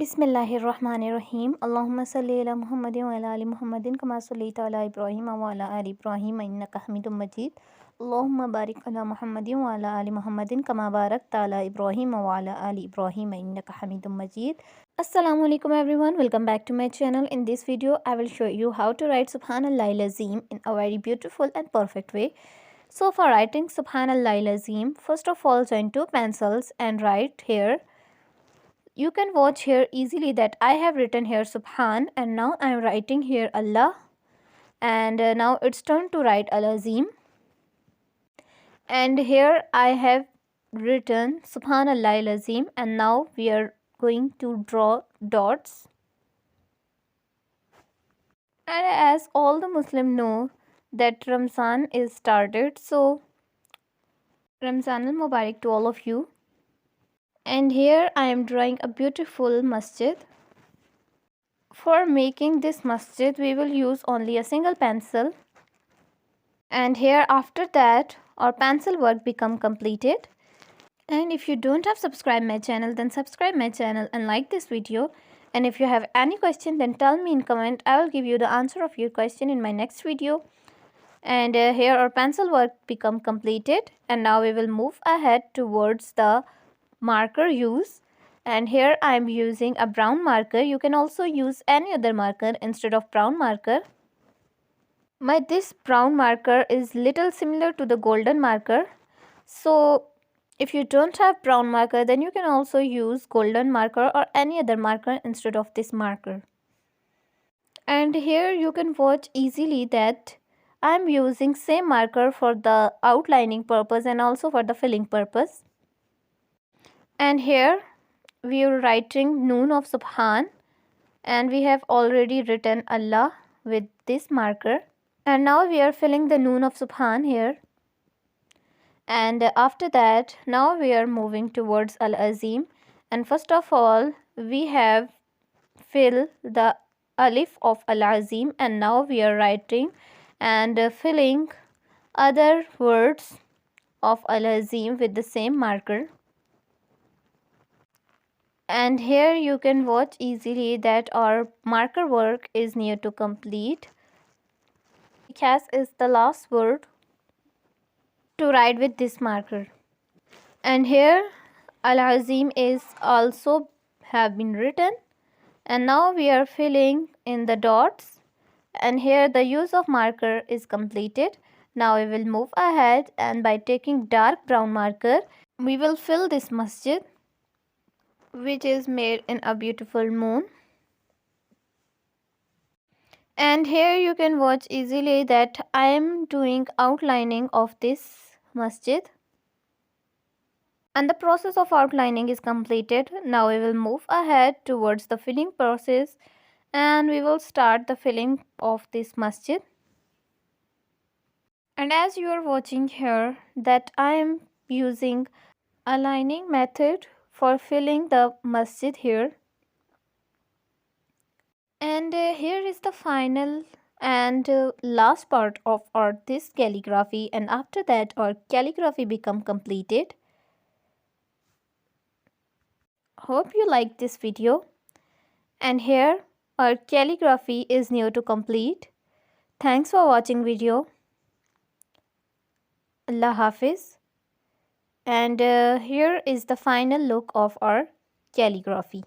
Bismillahirrahmanirrahim. Allahumma salli ala Muhammadin wa ala ali Muhammadin kama sallaita ala Ibrahim wa ala ali Ibrahim innaka Hamidum Majid. Allahumma barik ala Muhammadin wa ala ali Muhammadin kama barakta ala Ibrahim wa ala ali Ibrahim innaka Hamidum Majid. Assalamu alaikum everyone. Welcome back to my channel. In this video, I will show you how to write Subhanallahil Azim in a very beautiful and perfect way. So for writing Subhanallahil Azim, first of all join two pencils and write here. You can watch here easily that I have written here Subhan and now I am writing here Allah, and now it's turn to write Al-Azim, and here I have written Subhanallah Al-Azim, and now we are going to draw dots. And as all the Muslims know that Ramzan is started, so Ramzan al-Mubarak to all of you. And here I am drawing a beautiful masjid. For making this masjid, we will use only a single pencil. And here after that, our pencil work become completed. And if you don't have subscribed my channel, then subscribe my channel and like this video. And if you have any question, then tell me in comment. I will give you the answer of your question in my next video. And here our pencil work become completed. And now we will move ahead towards the marker use, and here I am using a brown marker. You can also use any other marker instead of brown marker. This brown marker is little similar to the golden marker, so if you don't have brown marker, then you can also use golden marker or any other marker instead of this marker. And here you can watch easily that I am using same marker for the outlining purpose and also for the filling purpose. And here we are writing Noon of Subhan, and we have already written Allah with this marker, and now we are filling the Noon of Subhan here. And after that, now we are moving towards Al-Azim, and first of all we have filled the Alif of Al-Azim, and now we are writing and filling other words of Al-Azim with the same marker. And here you can watch easily that our marker work is near to complete. Khas is the last word to write with this marker. And here Al-Azim is also have been written, and now we are filling in the dots, and here the use of marker is completed. Now we will move ahead, and by taking dark brown marker we will fill this masjid, which is made in a beautiful moon. And here you can watch easily that I am doing outlining of this masjid, and the process of outlining is completed. Now we will move ahead towards the filling process, and we will start the filling of this masjid. And as you are watching here that I am using aligning method for filling the masjid here. And here is the final and last part of our this calligraphy, and after that our calligraphy become completed. Hope you like this video, and here our calligraphy is near to complete. Thanks for watching video. Allah Hafiz. And here is the final look of our calligraphy.